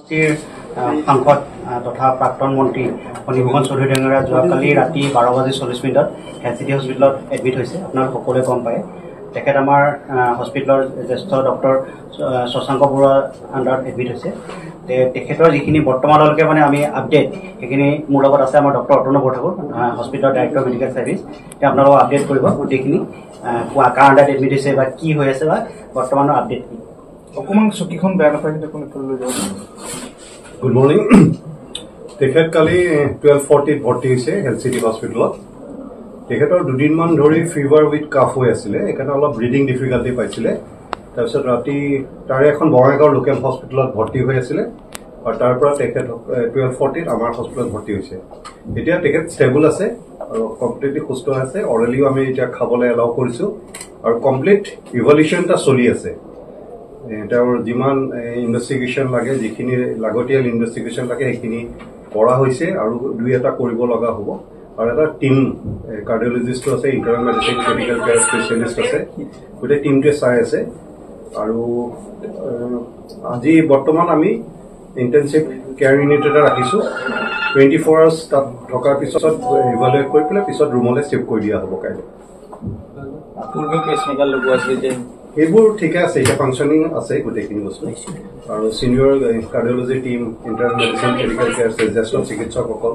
সাংসদ তথা প্ৰাক্তন মন্ত্ৰী ফণীভূষণ চৌধুৰী ডাঙৰীয়া যোৱাকালি ৰাতি 12:40 হেল্থ চিটি হস্পিটেলত এডমিট হৈছে। আপোনালোক সকলোৱে গম পায়। তেখেত আমাৰ হস্পিটেলৰ জ্যেষ্ঠ ডক্টৰ শশাংক বৰুৱাৰ আণ্ডাৰত এডমিট হৈছে। তেখেতৰ যিখিনি বৰ্তমানলৈকে মানে আমি আপডেট সেইখিনি মোৰ লগত আছে আমাৰ ডক্টৰ অতনু বৰঠাকুৰ হস্পিটেলৰ ডাইৰেক্টৰ মেডিকেল ছাৰ্ভিচ। তেওঁ আপোনালোকক আপডেট কৰিব গোটেইখিনি কাৰ আণ্ডাৰত এডমিট হৈছে বা কি হৈ আছে বা বৰ্তমানৰ আপডেট কি। অকণমান চকীখন বেয়া নাপায় কিন্তু লৈ যাওঁ। Good morning. তেখেত কালি 12:40 ভৰ্তি হৈছে হেল্থ চিটি হস্পিটেলত। তেখেতৰ দুদিনমান ধৰি ফিভাৰ উইথ কাফ হৈ আছিলে, সেইকাৰণে অলপ ব্ৰিডিং ডিফিকাল্টি পাইছিলে। তাৰপিছত ৰাতি তাৰে এখন বঙাইগাঁও লোকেল হস্পিটেলত ভৰ্তি হৈ আছিলে আৰু তাৰ পৰা তেখেত 12:40 আমাৰ হস্পিটেলত ভৰ্তি হৈছে। এতিয়া তেখেত ষ্টেবল আছে আৰু কমপ্লিটলি সুস্থ আছে। অৰেলিও আমি এতিয়া খাবলৈ এলাউ কৰিছোঁ আৰু কমপ্লিট ইভলিউশ্যন এটা চলি আছে। তেওঁৰ যিমান ইনভেষ্টিগেশ্যন লাগে, যিখিনি লাগতিয়াল ইনভেষ্টিগেশ্যন লাগে সেইখিনি কৰা হৈছে আৰু দুই এটা কৰিব লগা হ'ব। আৰু এটা টিম কাৰ্ডিঅলজিষ্টো আছে, internal medicine critical care specialist আছে, গোটেই টিমটোৱে চাই আছে। আৰু আজি বৰ্তমান আমি ইণ্টেনচিভ কেয়াৰ ইউনিট এটা ৰাখিছোঁ। 24 আৱাৰ্ছ তাত থকাৰ পিছত ইভালুৱেট কৰি পেলাই পিছত ৰুমলৈ শ্বিফ্ট কৰি দিয়া হ'ব কাইলৈ। সেইবোৰ ঠিকে আছে, এতিয়া ফাংচনিং আছে গোটেইখিনি বস্তু। আৰু senior cardiology team, internal medicine critical care জ্যেষ্ঠ চিকিৎসকসকল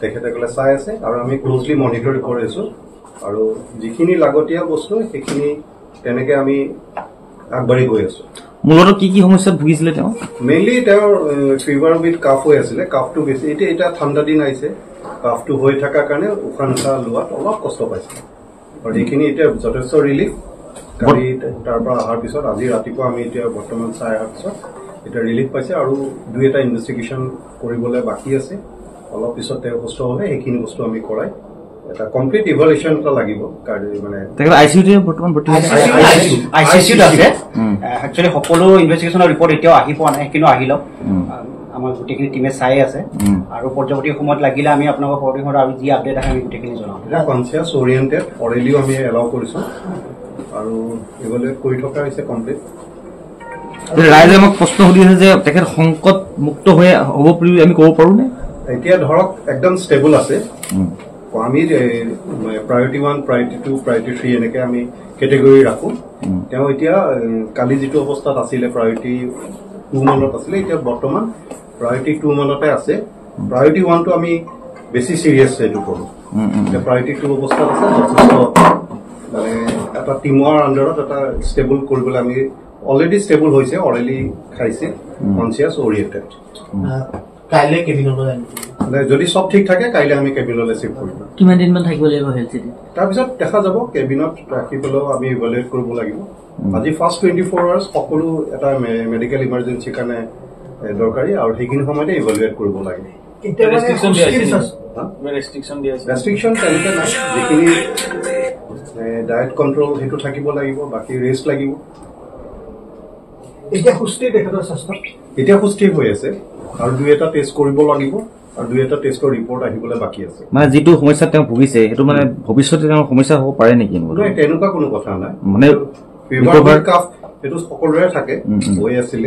তেখেতসকলে চাই আছে আৰু আমি ক্ল'জলি মনিটৰ কৰি আছোঁ। আৰু যিখিনি লাগতিয়াল বস্তু সেইখিনি তেনেকে আমি আগবাঢ়ি গৈ আছোঁ। মূলতঃ কি কি সমস্যাত ভুগিছিলে তেওঁ? মেইনলি তেওঁৰ ফিভাৰ উইথ কাফ হৈ আছিলে। কাফটো বেছি, এতিয়া ঠাণ্ডা দিন আহিছে, কাফটো হৈ থকাৰ কাৰণে উশাহ নিশাহ লোৱাত অলপ কষ্ট পাইছে। আৰু সেইখিনি এতিয়া যথেষ্ট ৰিলিফ। কালি তাৰ পৰা অহাৰ পিছত আজি ৰাতিপুৱা আমি এতিয়া বৰ্তমান চাই অহাৰ পিছত এতিয়া ৰিলিফ পাইছে আৰু দুই এটা ইনভেষ্টিগেশ্যন কৰিবলৈ বাকী আছে। অলপ পিছত তেওঁ সুস্থ হ'লে সেইখিনি বস্তু আমি কৰাই এটা কমপ্লিট ইভলিউশ্যন এটা লাগিব। মানে আইচিইউত আছে। একচুৱেলি সকলো ইনভেষ্টিগেশ্যনৰ ৰিপৰ্ট এতিয়াও আহি পোৱা নাই, কিন্তু আহি লওক। আমাৰ গোটেইখিনি টিমে চাই আছে আৰু পৰৱৰ্তী সময়ত লাগিলে আমি আপোনালোকৰ পৰৱৰ্তী সময়ত আৰু যি আপডেট আহে আমি গোটেইখিনি জনাম। কনচিয়াছ অৰিয়েণ্টেড অৰেলিও আমি এলাউ কৰিছোঁ আৰু ইভেলুৱেট কৰি থকা হৈছে কমপ্লিট। ৰাইজে আমাক প্ৰশ্ন সুধি আছে যে তেখেত সংকট মুক্ত হৈ হ'ব বুলি আমি ক'ব পাৰোঁ নে? এতিয়া ধৰক একদম ষ্টেবল আছে। আমি প্ৰায়ৰিটি 1, প্ৰায়ৰিটি 2, প্ৰায়ৰিটি 3 এনেকে আমি কেটেগৰী ৰাখোঁ। তেওঁ এতিয়া কালি যিটো অৱস্থাত আছিলে প্ৰায়ৰিটি 2 মানত আছিলে, এতিয়া বৰ্তমান প্ৰায়ৰিটি 2 মানতে আছে। প্ৰায়ৰিটি 1টো আমি বেছি চিৰিয়াছ এইটো কৰোঁ। এতিয়া প্ৰায়ৰিটি 2 অৱস্থাত আছে, যথেষ্ট মানে এটা টিমৰ আণ্ডাৰত এটা ষ্টেবল কৰিবলৈ আমি অলৰেডি ষ্টেবল হৈছে, অৰেলি খাইছে, কনচিয়াছ অৰিয়েণ্টেড। কাইলৈ কেবিনলৈ যদি চব ঠিক থাকে কাইলৈ আমি কেবিনলৈ শ্বিফ্ট কৰিম। কিমান দিনমান থাকিব লাগিব হেল্থ চিটি? তাৰপিছত দেখা যাব, কেবিনত ৰাখি পেলাইও আমি ইভালুৱেট কৰিব লাগিব। আজি ফাৰ্ষ্ট 24 আৱাৰ্ছ সকলো এটা মেডিকেল ইমাৰ্জেঞ্চিৰ কাৰণে দৰকাৰী আৰু সেইখিনি সময়তে ইভালুৱেট কৰিব লাগে। ৰেষ্ট্ৰিকশ্যন তেনেকৈ নাই, যিখিনি ডায়েট কণ্ট্ৰল সেইটো থাকিব লাগিব, বাকী ৰেষ্ট লাগিব। এতিয়া সুস্থিৰ তেখেতৰ স্বাস্থ্য এতিয়া সুস্থিৰ হৈ আছে আৰু দুই এটা টেষ্ট কৰিব লাগিব আৰু দুই এটা টেষ্টৰ ৰিপৰ্ট আহিবলৈ বাকী আছে। মানে যিটো সমস্যাত তেওঁ ভুগিছে সেইটো মানে ভৱিষ্যতে তেওঁৰ সমস্যা হ'ব পাৰে নেকি? তেনেকুৱা কোনো কথা নাই। মানে ফিভাৰ কাফ সেইটো সকলোৰে থাকে, হৈ আছিলে।